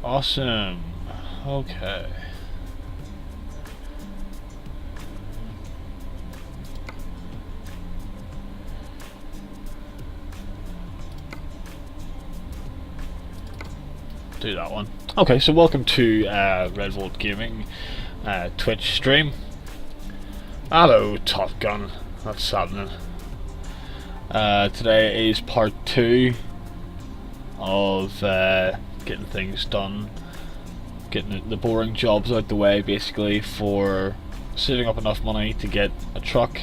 Awesome. Okay. Do that one. Okay, so welcome to Red Volt Gaming Twitch stream. Hello, Top Gun. That's happening. Today is part 2 of getting things done, getting the boring jobs out the way, basically, for saving up enough money to get a truck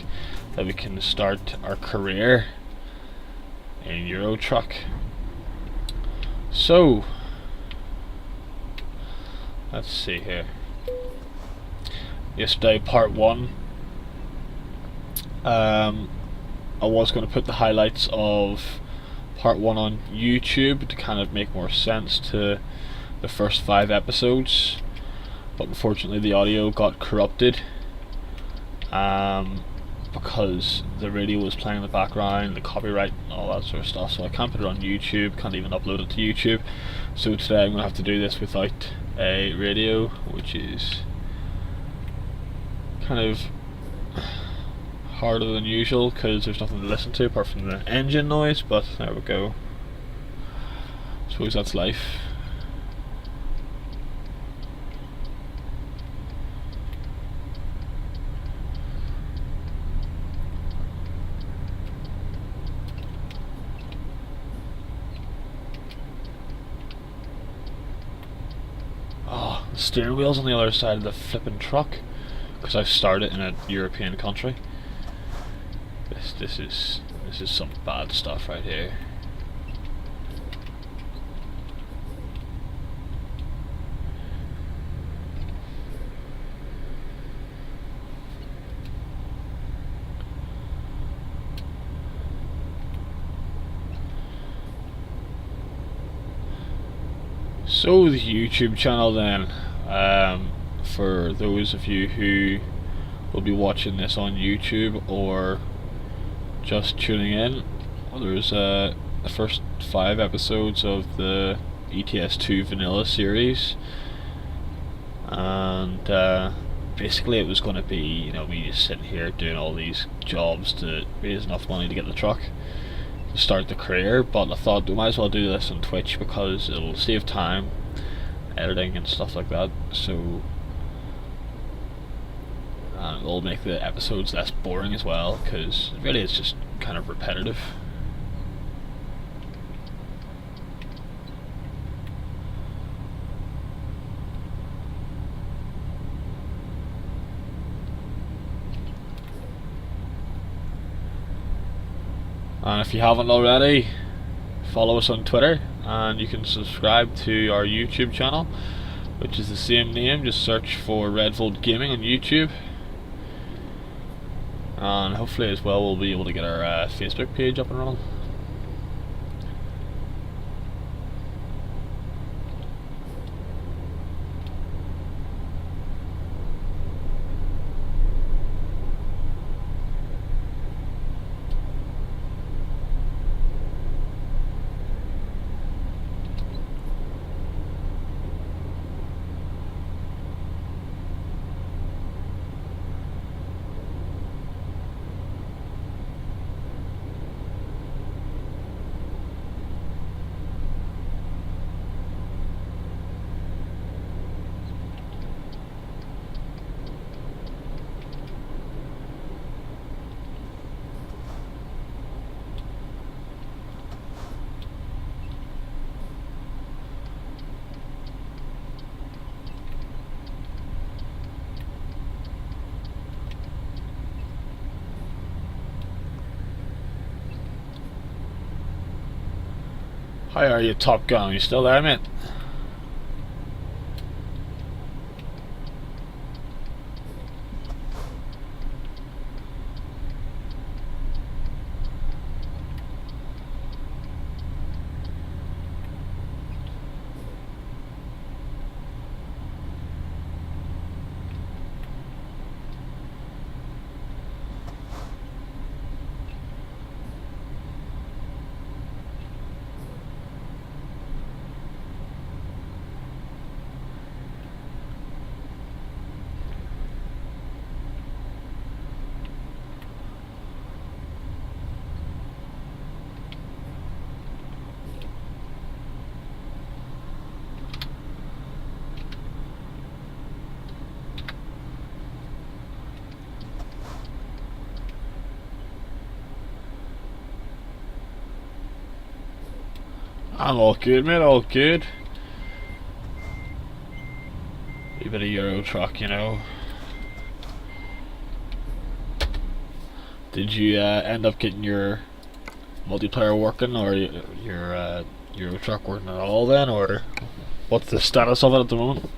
that we can start our career in Euro Truck. So, let's see here. Yesterday, part 1. I was going to put the highlights of part 1 on YouTube to kind of make more sense to the first 5 episodes, but unfortunately the audio got corrupted because the radio was playing in the background, the copyright and all that sort of stuff, so I can't put it on YouTube, can't even upload it to YouTube. So today I'm going to have to do this without a radio, which is kind of harder than usual because there's nothing to listen to apart from the engine noise, but there we go. I suppose that's life. Oh, the steering wheel's on the other side of the flipping truck because I've started in a European country. This is some bad stuff right here. So the YouTube channel then, for those of you who will be watching this on YouTube or just tuning in, well, there's the first 5 episodes of the ETS2 vanilla series, and basically it was going to be, you know, me just sitting here doing all these jobs to raise enough money to get the truck to start the career, but I thought we might as well do this on Twitch because it'll save time editing and stuff like that, so it'll make the episodes less boring as well, because really it's just kind of repetitive. And if you haven't already, follow us on Twitter, and you can subscribe to our YouTube channel, which is the same name. Just search for Red Volt Gaming on YouTube, and hopefully as well we'll be able to get our Facebook page up and running. How are you, Top Gun? You still there, mate? I'm all good, mate, all good. A bit of Euro truck, you know. Did you end up getting your multiplayer working, or your Euro truck working at all then, or what's the status of it at the moment?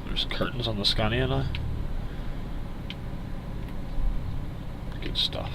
There's curtains on the Scania now. Good stuff.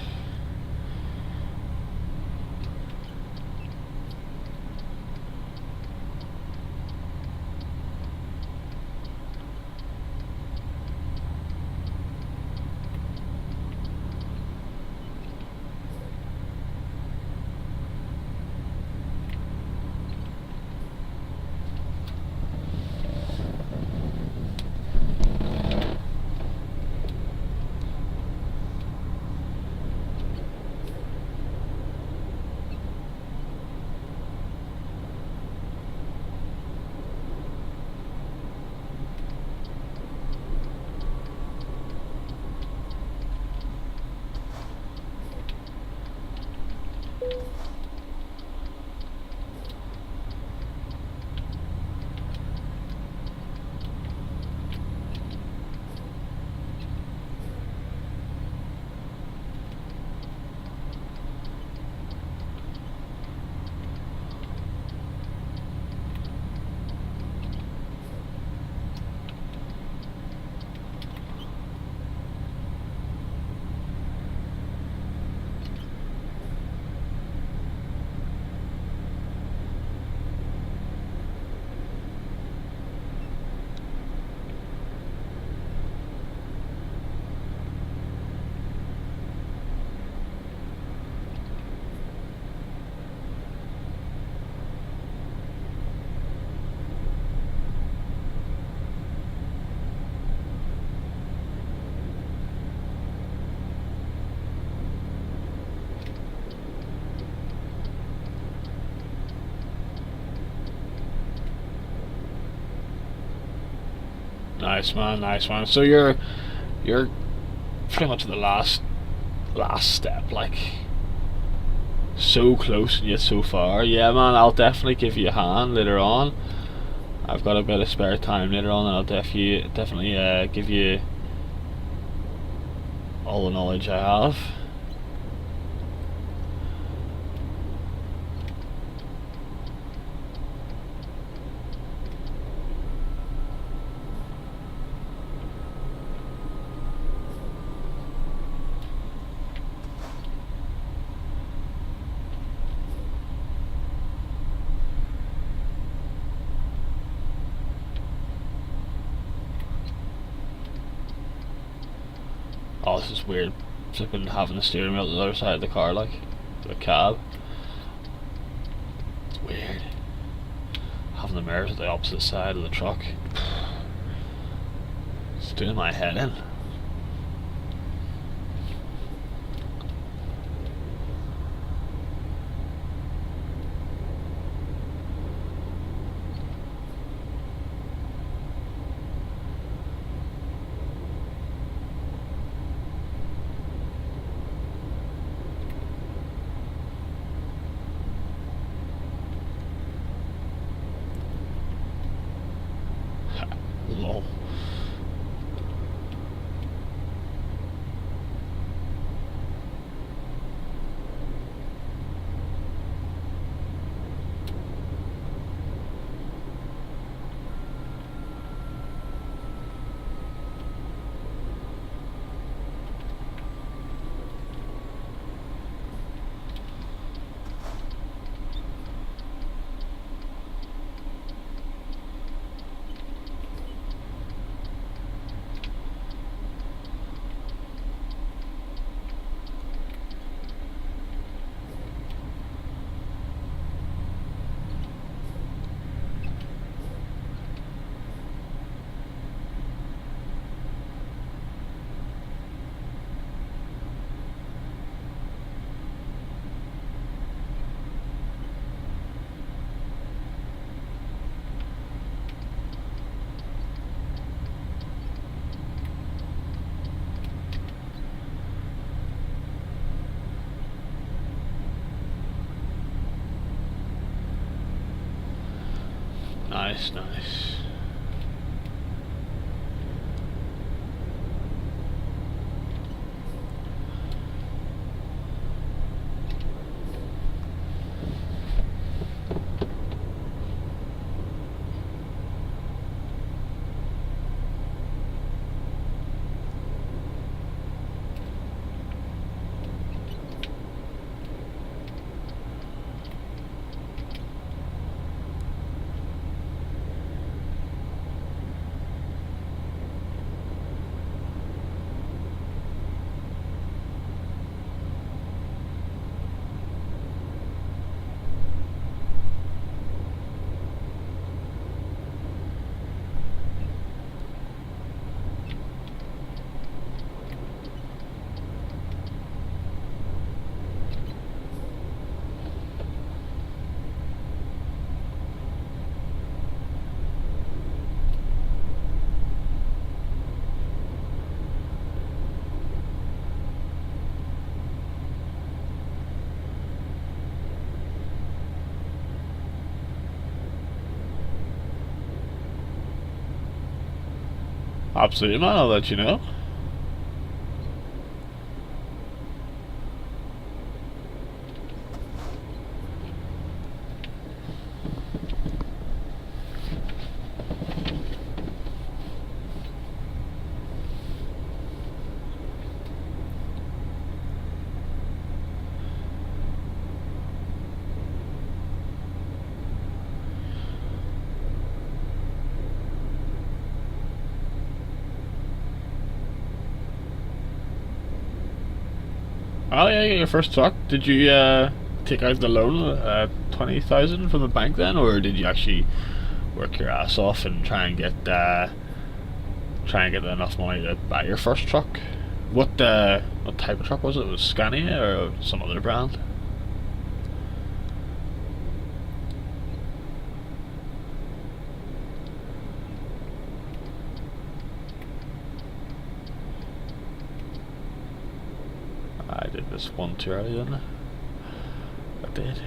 Nice man, nice man. So you're pretty much at the last step, like so close and yet so far. Yeah man, I'll definitely give you a hand later on. I've got a bit of spare time later on, and I'll definitely give you all the knowledge I have. Oh, this is weird. Flipping having the steering wheel at the other side of the car, like the cab. It's weird. Having the mirrors at the opposite side of the truck. It's doing my head in. Lol. Nice, nice. Absolutely, man. I'll let you know. Oh yeah, your first truck. Did you take out the loan, 20,000 from the bank then, or did you actually work your ass off and try and get enough money to buy your first truck? What type of truck was it? Was it Scania or some other brand? I did this one too early, didn't I? I did.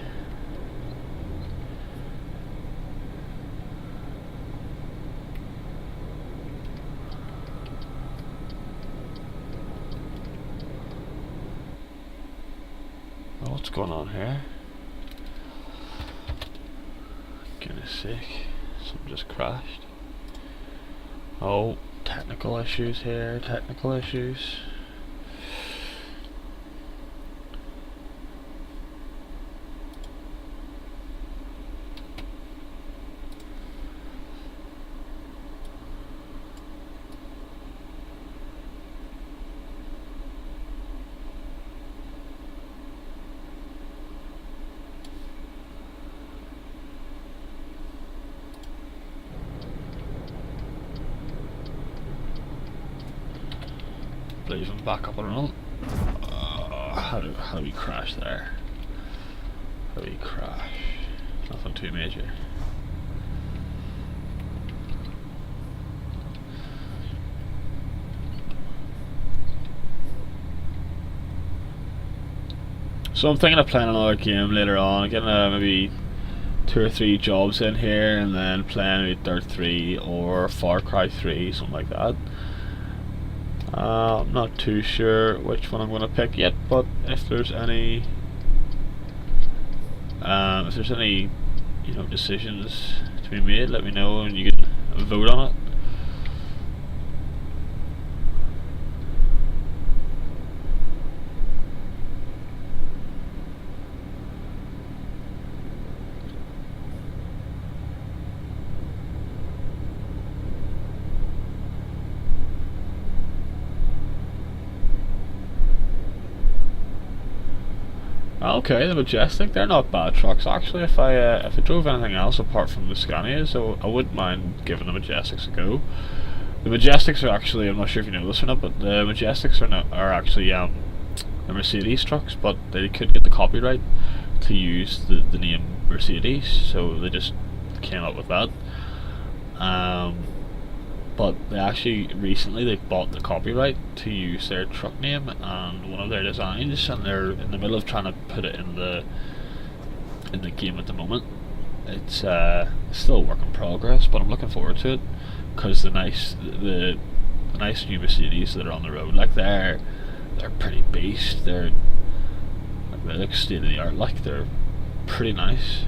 Oh, what's going on here? Goodness sake, something just crashed. Oh, technical issues here, technical issues. Leave him back up and run. How do we crash there? How do we crash? Nothing too major. So I'm thinking of playing another game later on, getting maybe 2 or 3 jobs in here, and then playing maybe Dirt 3 or Far Cry 3, something like that. I'm not too sure which one I'm going to pick yet, but if there's any, decisions to be made, let me know and you can vote on it. Okay, the Majestic, they're not bad trucks actually. If I drove anything else apart from the Scania, so I wouldn't mind giving the Majestics a go. The Majestics are actually, I'm not sure if you know this or not, but the Majestics are actually the Mercedes trucks, but they couldn't get the copyright to use the name Mercedes, so they just came up with that. But they actually recently they bought the copyright to use their truck name and one of their designs, and they're in the middle of trying to put it in the game at the moment. It's still a work in progress, but I'm looking forward to it because the nice new Mercedes that are on the road, like they're pretty beast. They look state of the art. Like they're pretty nice.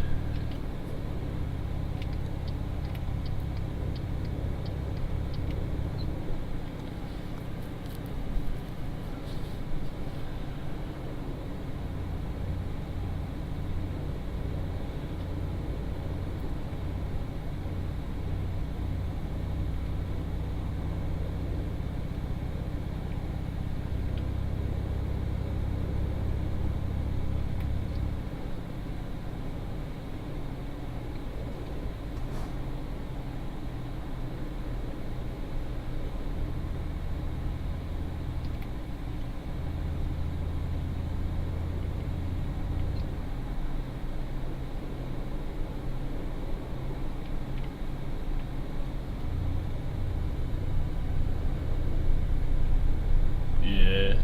Yeah,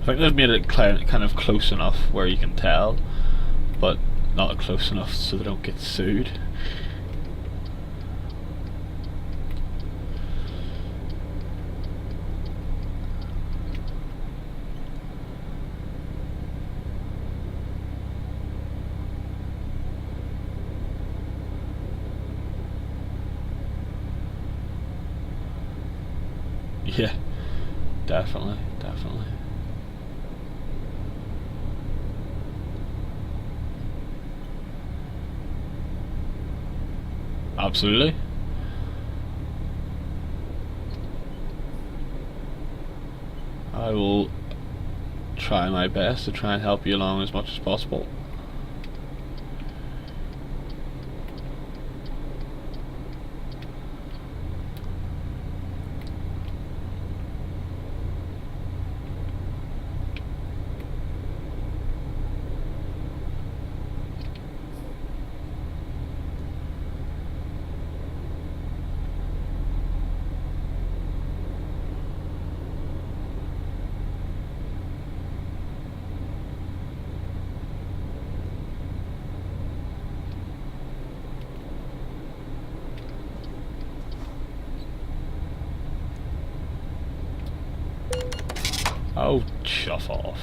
I think they've made it kind of close enough where you can tell, but not close enough so they don't get sued. Yeah, definitely, definitely. Absolutely. I will try my best to try and help you along as much as possible. Oh, chuff off.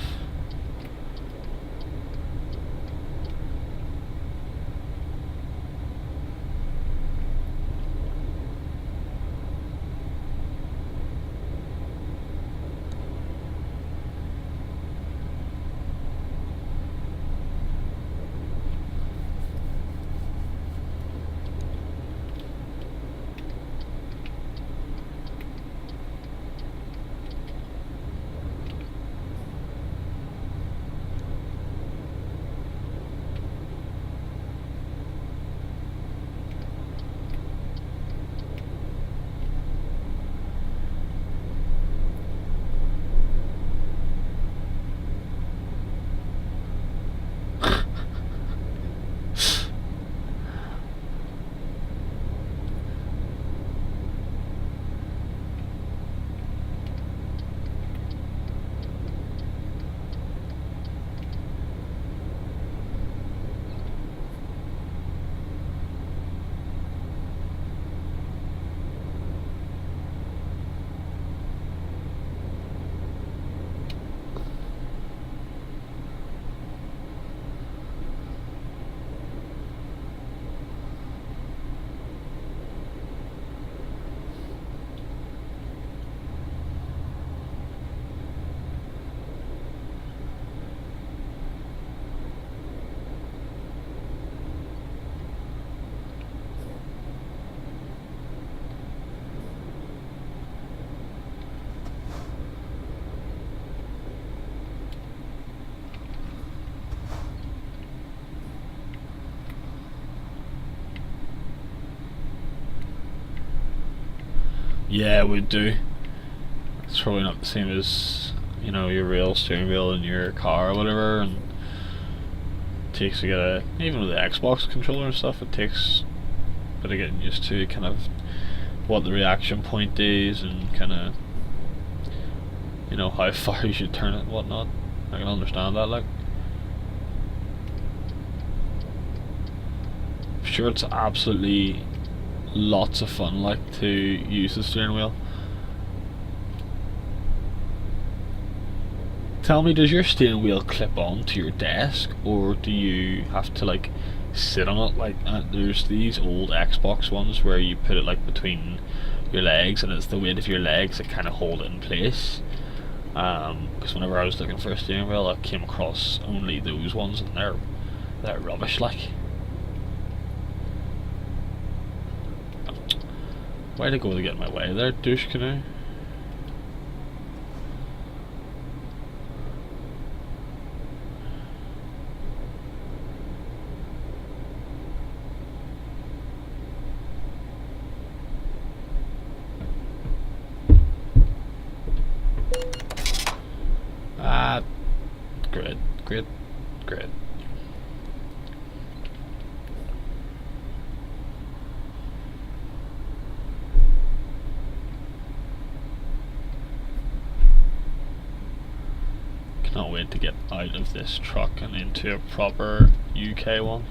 Yeah, we do. It's probably not the same as, you know, your real steering wheel in your car or whatever, and it takes to get even with the Xbox controller and stuff, it takes a bit of getting used to kind of what the reaction point is and kind of, you know, how far you should turn it and whatnot. I can understand that, like. sure it's absolutely lots of fun, like, to use the steering wheel. Tell me, does your steering wheel clip on to your desk, or do you have to like sit on it? Like, there's these old Xbox ones where you put it like between your legs, and it's the weight of your legs that kind of hold it in place. Because whenever I was looking for a steering wheel, I came across only those ones, and they're rubbish. Like, why'd I go to get in my way there, douche canoe? Great. Cannot wait to get out of this truck and into a proper UK one.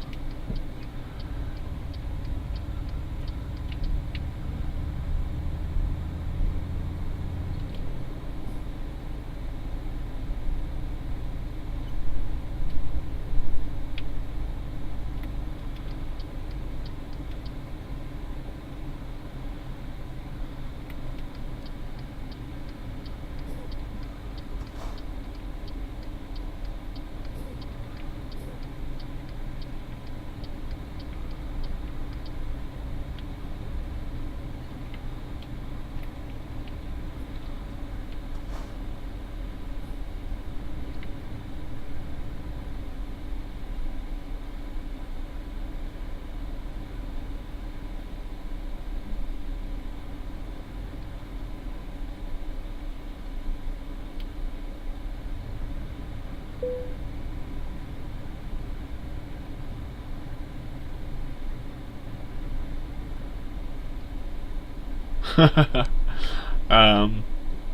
I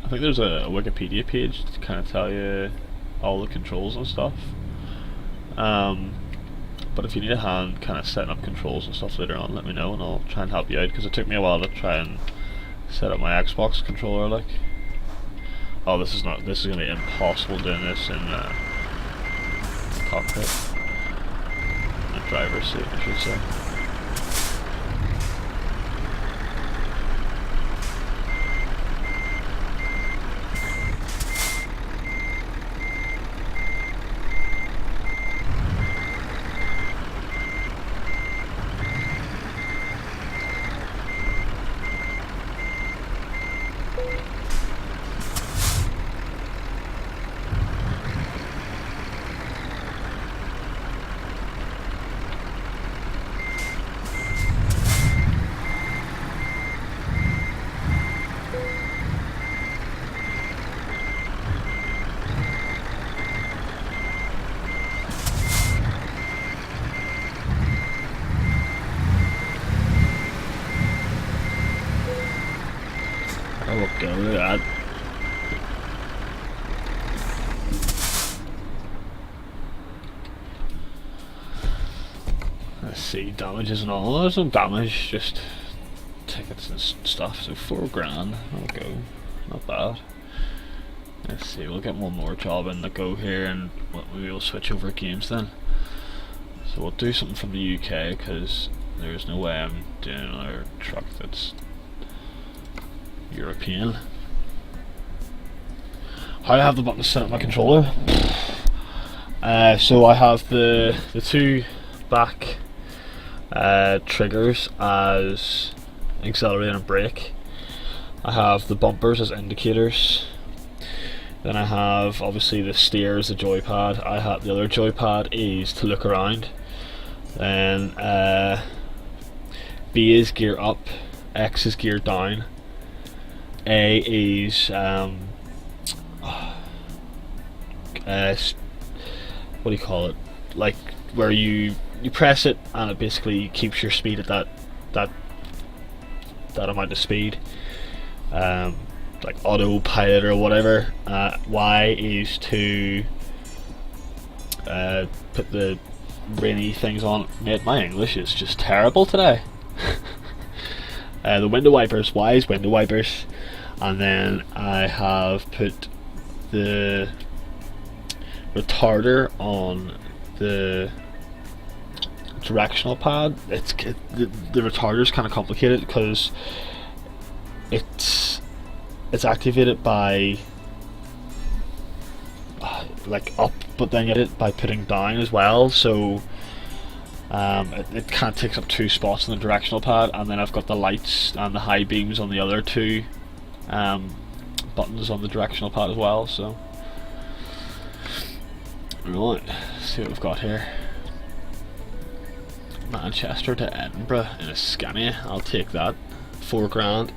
think there's a Wikipedia page to kind of tell you all the controls and stuff. But if you need a hand kind of setting up controls and stuff later on, let me know and I'll try and help you out, because it took me a while to try and set up my Xbox controller. Like, oh, this is gonna be impossible doing this in cockpit, the driver's seat, I should say. Oh, go with that. Let's see, damages and all. There's no damage, just tickets and stuff. So £4 that'll go. Not bad. Let's see, we'll get one more job in the go here, and maybe we'll switch over games then. So we'll do something from the UK, because there's no way I'm doing another truck that's European. How do I have the button to set up my controller? So I have the two back triggers as accelerator and brake. I have the bumpers as indicators. Then I have obviously the steer as the joypad. I have the other joypad is to look around. Then B is gear up, X is gear down. A is what do you call it? Like where you press it and it basically keeps your speed at that amount of speed. Like autopilot or whatever. Y is to put the rainy things on. Mate, my English is just terrible today. The window wipers, wise window wipers, and then I have put the retarder on the directional pad. The retarder is kind of complicated because it's activated by like up, but then you get it by putting down as well. So it kind of takes up two spots on the directional pad, and then I've got the lights and the high beams on the other two buttons on the directional pad as well. So right, let's see what we've got here. Manchester to Edinburgh in a Scania. I'll take that. £4 grand.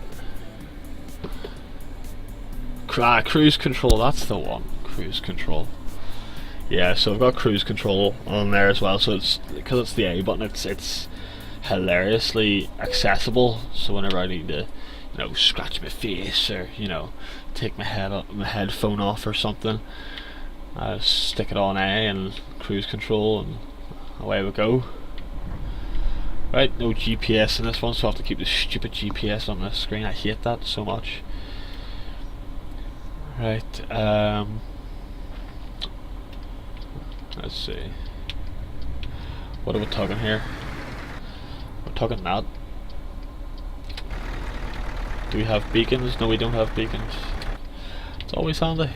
Cruise control, that's the one. Cruise control. Yeah, so I've got cruise control on there as well. So it's because it's the A button. It's hilariously accessible. So whenever I need to, scratch my face or take my headphone off or something, I stick it on A and cruise control, and away we go. Right, no GPS in this one, so I have to keep the stupid GPS on the screen. I hate that so much. Right, let's see. What are we talking here? We're talking that. Do we have beacons? No, we don't have beacons. It's always handy.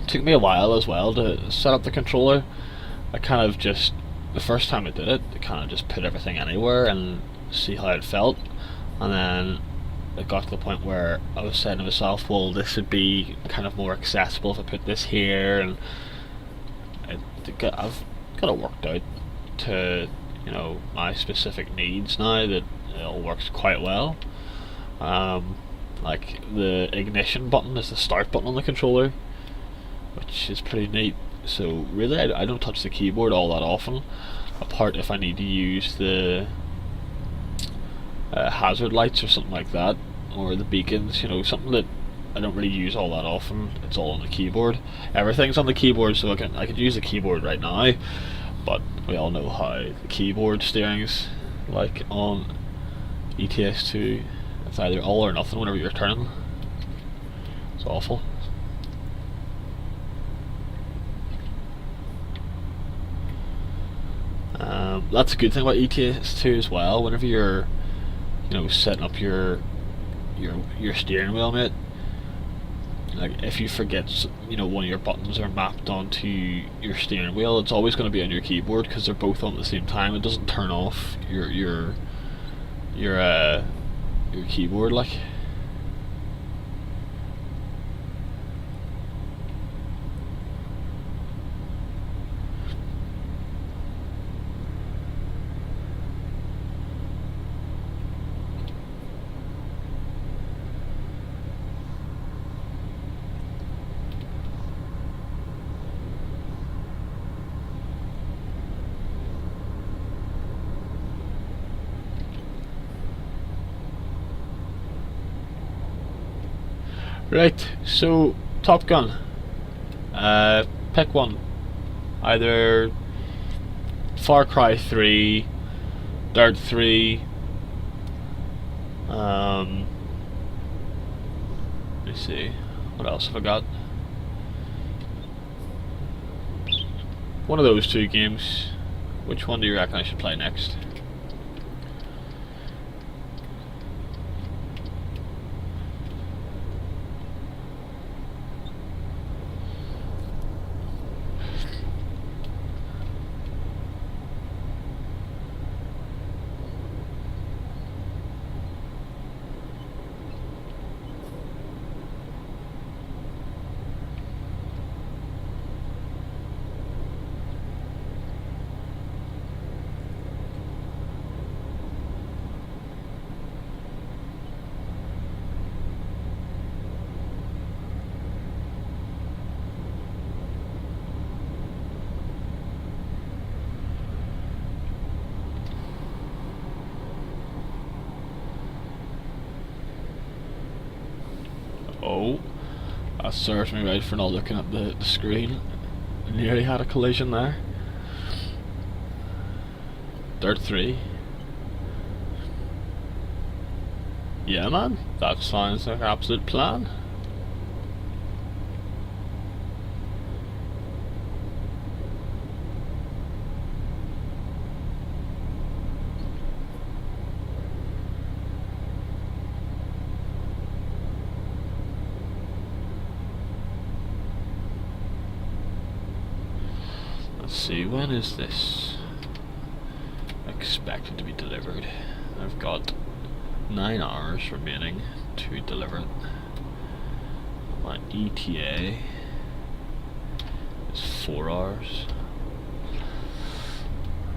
Took me a while as well to set up the controller. I kind of just, the first time I did it, I kind of just put everything anywhere and see how it felt, and then it got to the point where I was saying to myself, well, this would be kind of more accessible if I put this here, and I've got it worked out to my specific needs now, that it all works quite well. Like the ignition button is the start button on the controller, which is pretty neat. So really I don't touch the keyboard all that often, apart if I need to use the hazard lights or something like that, or the beacons, something that I don't really use all that often. It's all on the keyboard. Everything's on the keyboard, so I could use the keyboard right now, but we all know how the keyboard steering's like on ETS2. It's either all or nothing whenever you're turning. It's awful. That's a good thing about ETS2 as well. Whenever you're, setting up your steering wheel, mate, like if you forget, one of your buttons are mapped onto your steering wheel, it's always going to be on your keyboard because they're both on at the same time. It doesn't turn off your keyboard, like. Right, so Top Gun. Pick one. Either Far Cry 3, Dirt 3. Let me see. What else have I got? One of those two games. Which one do you reckon I should play next? Oh, that serves me right for not looking at the screen. Nearly had a collision there. Dirt 3. Yeah man, that sounds like an absolute plan. Let's see, when is this expected to be delivered? I've got 9 hours remaining to deliver it. My ETA is 4 hours.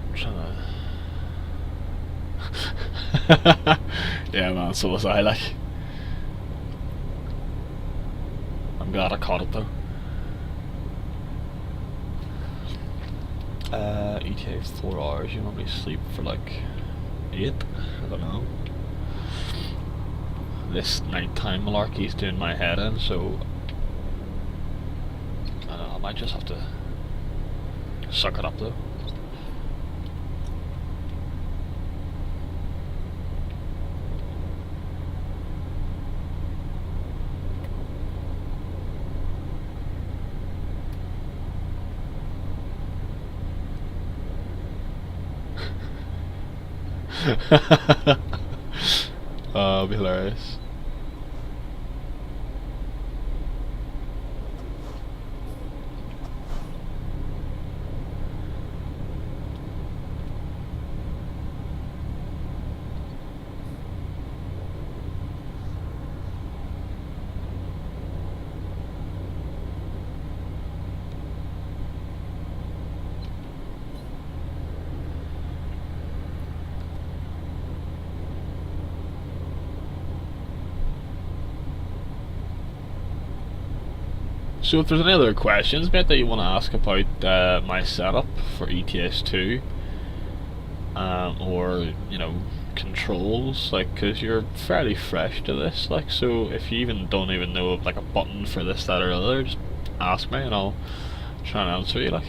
I'm trying to yeah man, so was I, like. I'm glad I caught it though. ETA 4 hours, you normally sleep for like 8, I don't know. This nighttime malarkey's doing my head in, so I don't know, I might just have to suck it up though. It'll be hilarious. So if there's any other questions, mate, that you want to ask about my setup for ETS2, or, you know, controls, like, because you're fairly fresh to this, like, so if you even don't even know, like, a button for this, that, or other, just ask me and I'll try and answer you, like.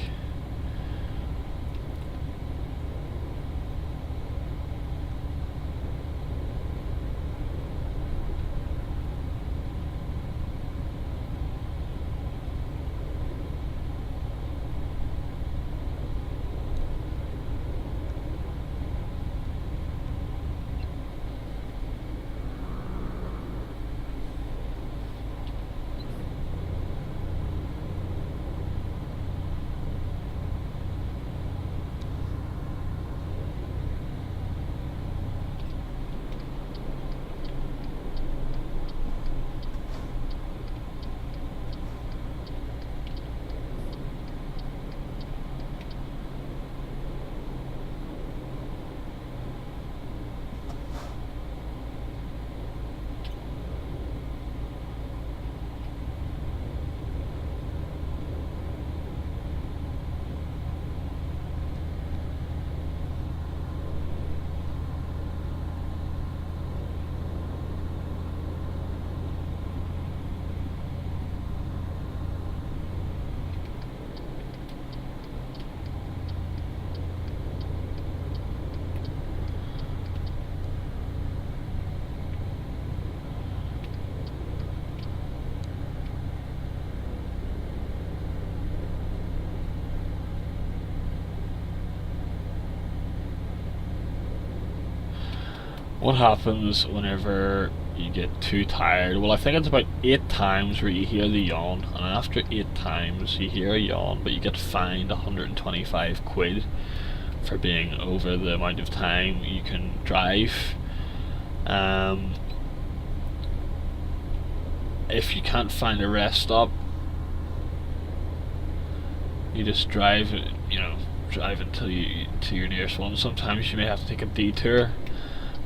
What happens whenever you get too tired? Well, I think it's about 8 times where you hear the yawn, and after 8 times you hear a yawn, but you get fined 125 quid for being over the amount of time you can drive. If you can't find a rest stop, you just drive, drive until to your nearest one. Sometimes you may have to take a detour.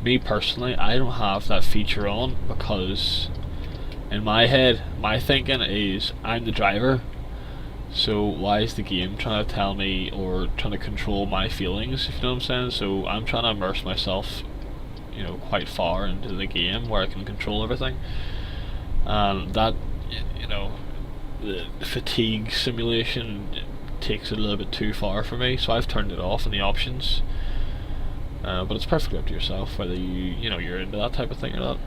Me personally, I don't have that feature on because in my head, my thinking is I'm the driver, so why is the game trying to tell me or trying to control my feelings, if you know what I'm saying? So I'm trying to immerse myself, quite far into the game where I can control everything. and that, you know, the fatigue simulation takes it a little bit too far for me, so I've turned it off in the options. But it's perfectly up to yourself whether you're into that type of thing or not.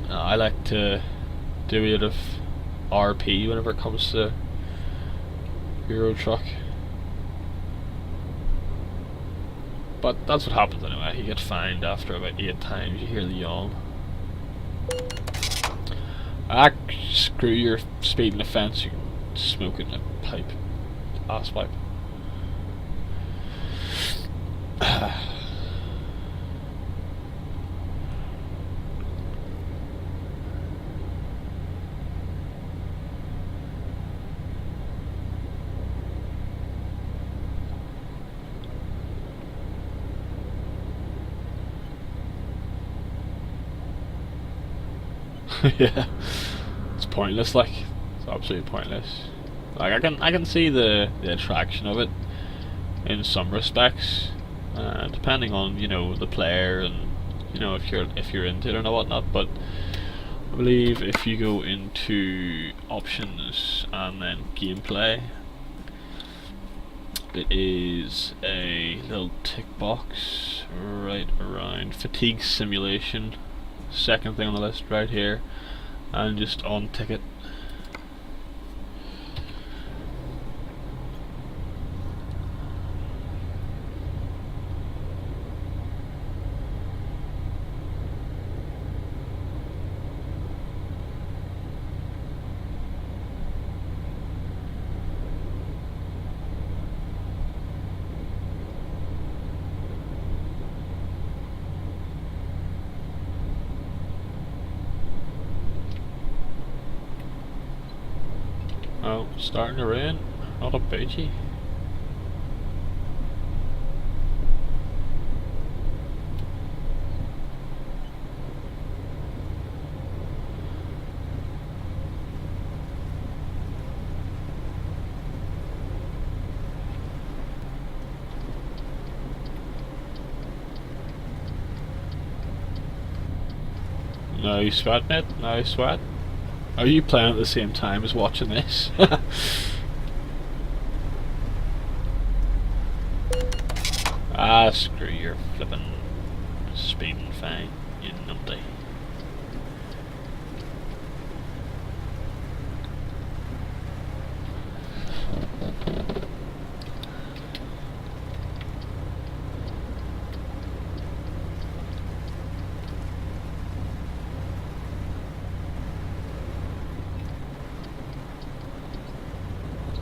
I like to do a bit of RP whenever it comes to Euro Truck. But that's what happens anyway. You get fined after about 8 times. You hear the yawn. Ah, screw your speeding offence. You can smoke it in a pipe, ass pipe. Yeah, it's pointless. Like, it's absolutely pointless. Like, I can see the attraction of it in some respects, depending on the player and if you're into it or whatnot. But I believe if you go into options and then gameplay, it is a little tick box right around fatigue simulation. Second thing on the list right here, and just on ticket. Oh, starting to rain. Not a beachy. No you sweat, mate. No sweat. Are you playing at the same time as watching this? Ah, screw your flippin' speeding fine, you numpty.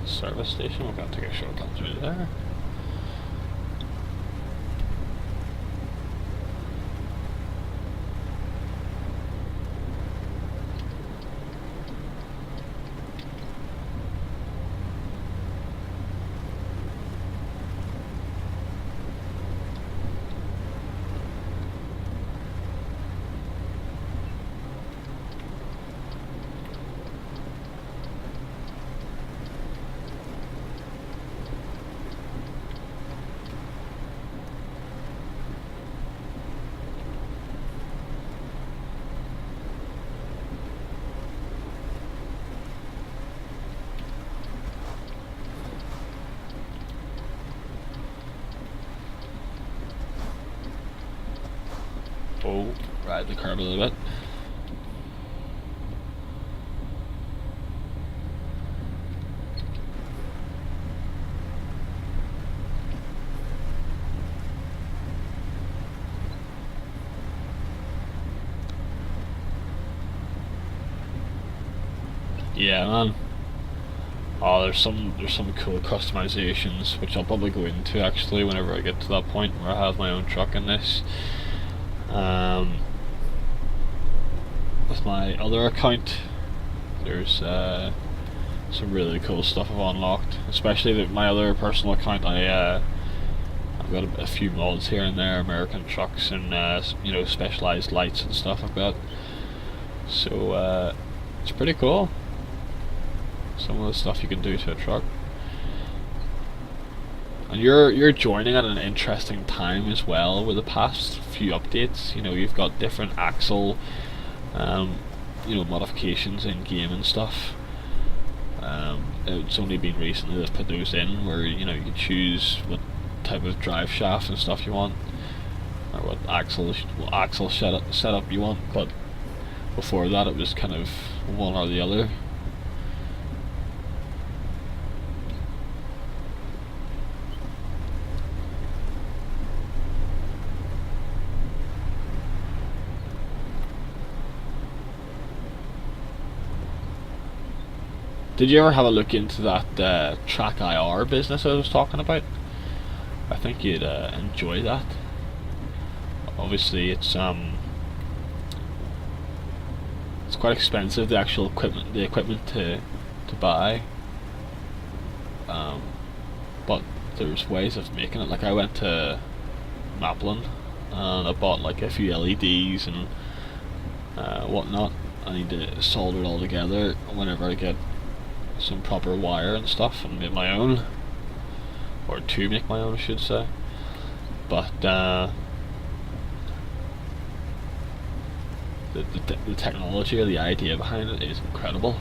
Service station, we're going to take a shortcut through there. Oh, ride the curb a little bit. Yeah, man. Oh, there's some cool customizations which I'll probably go into actually whenever I get to that point where I have my own truck in this. With my other account, there's some really cool stuff I've unlocked. Especially with my other personal account, I've got a few mods here and there, American trucks and specialized lights and stuff I've got. So it's pretty cool. Some of the stuff you can do to a truck. And you're joining at an interesting time as well with the past few updates. You've got different axle um, modifications in game and stuff. It's only been recently they've put those in where you can choose what type of drive shaft and stuff you want, or what axle setup you want. But before that, it was kind of one or the other. Did you ever have a look into that Track IR business I was talking about? I think you'd enjoy that. Obviously, it's quite expensive, the actual equipment to buy. But there's ways of making it. Like I went to Maplin and I bought like a few LEDs and whatnot. I need to solder it all together whenever I get some proper wire and stuff and make my own, or to make my own I should say. But the technology or the idea behind it is incredible.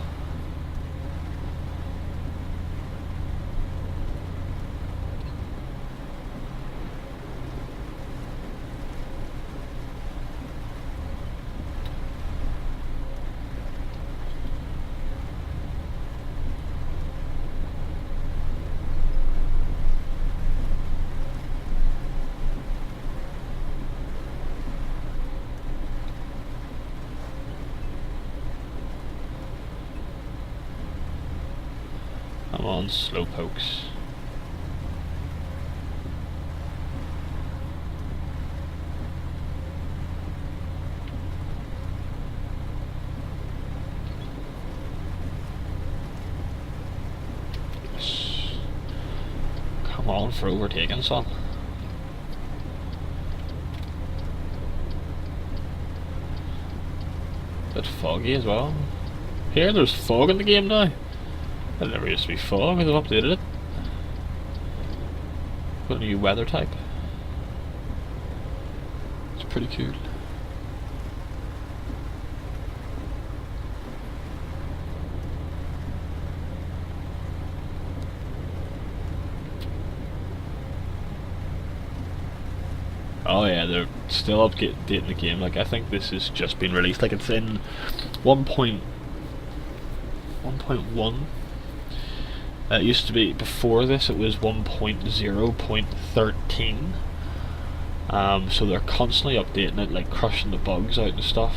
I'm on slow pokes. Yes. Come on for overtaking, son. Bit foggy as well. Here, there's fog in the game now. There never used to be fog, they've updated it. Got a new weather type. It's pretty cool. Oh yeah, they're still updating the game. Like I think this has just been released. Like it's in 1.1. It used to be, before this it was 1.0.13. So they're constantly updating it, like crushing the bugs out and stuff.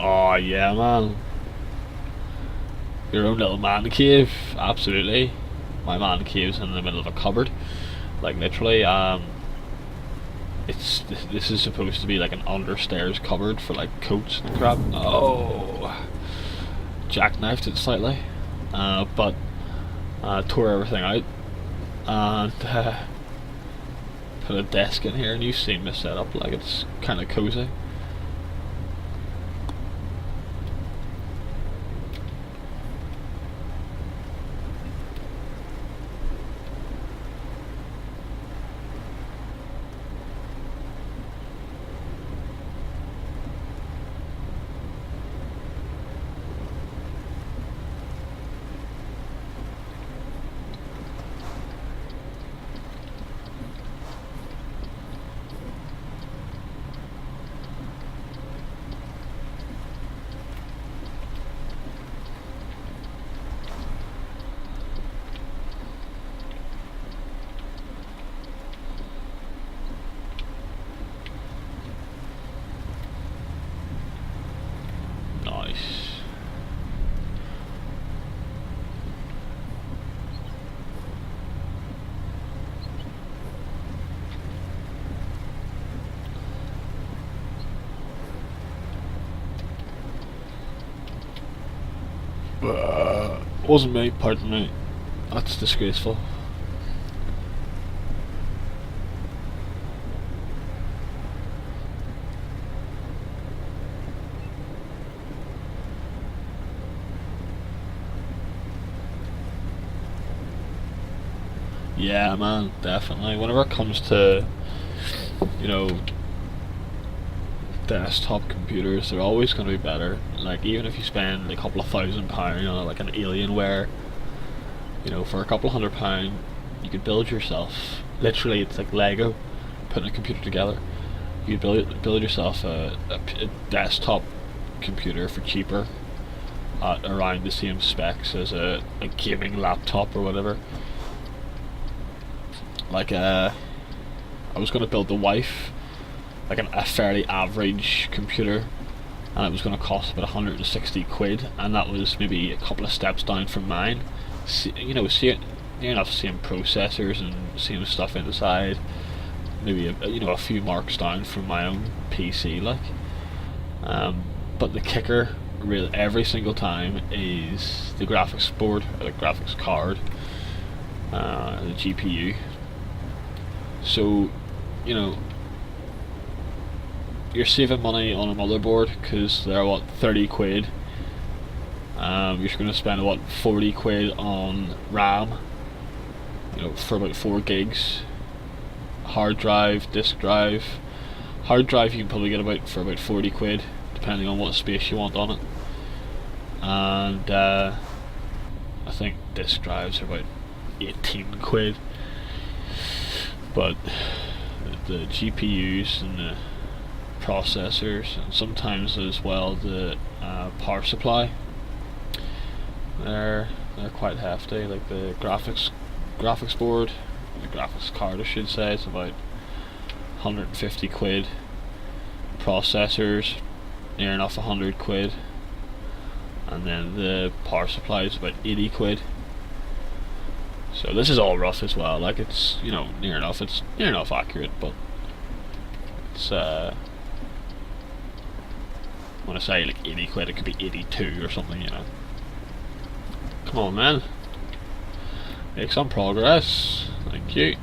Oh yeah, man. Your own little man cave, absolutely. My man cave's in the middle of a cupboard, like literally. This is supposed to be like an understairs cupboard for like coats and crap. Oh, jackknifed it slightly, but tore everything out and put a desk in here. And you've seen my setup, like it's kind of cozy. Wasn't me, pardon me. That's disgraceful. Yeah, man, definitely. Whenever it comes to, you know, desktop computers, they're always going to be better. Like, even if you spend a couple of £1,000 on like an Alienware, you know, for a couple of £100, you could build yourself. Literally, it's like Lego, putting a computer together. You could build yourself a desktop computer for cheaper, at around the same specs as a gaming laptop or whatever. Like I was going to build the wife like a fairly average computer, and it was going to cost about 160 quid, and that was maybe a couple of steps down from mine. You know, near enough same processors and same stuff inside, maybe a few marks down from my own PC, like. But the kicker, really, every single time, is the graphics board or the graphics card, the GPU. So, you know, you're saving money on a motherboard because they're what, 30 quid. You're going to spend what, 40 quid on RAM, you know, for about 4 gigs. Hard drive, disk drive. Hard drive you can probably get for about 40 quid, depending on what space you want on it. And I think disk drives are about 18 quid. But the GPUs and the processors, and sometimes as well the power supply, they're quite hefty. Like the graphics board, the graphics card I should say, it's about 150 quid. Processors near enough 100 quid, and then the power supply is about 80 quid. So this is all rough as well, like it's, you know, near enough accurate, but it's when I say like 80 quid, it could be 82 or something, you know. Come on, man, make some progress, thank you.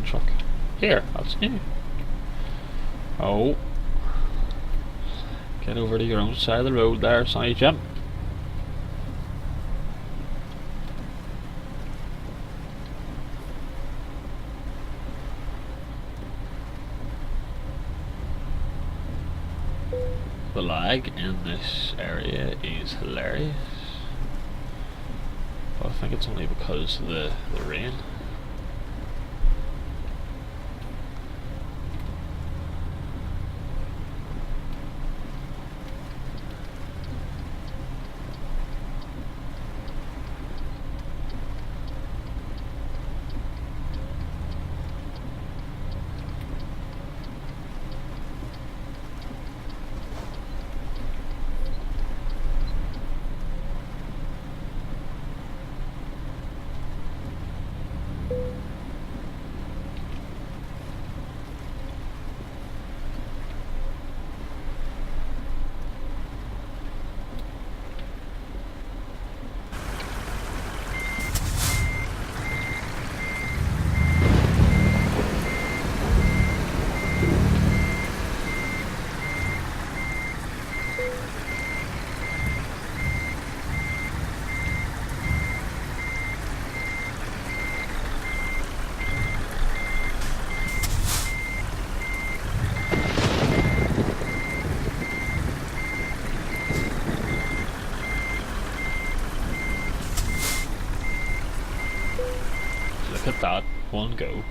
Truck. Here, that's new. Oh. Get over to your own side of the road there, Sonny Jim. The lag in this area is hilarious. But I think it's only because of the rain. Look at that one go.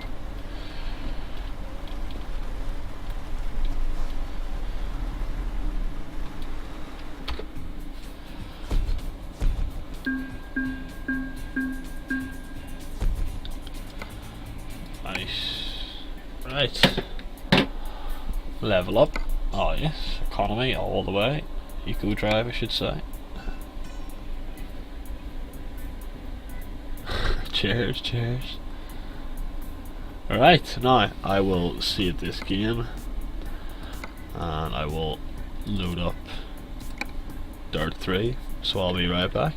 Nice. Right. Level up. Oh yes, economy all the way. Eco drive, I should say. Cheers, cheers. Alright, now I will save this game and I will load up Dirt 3, so I'll be right back.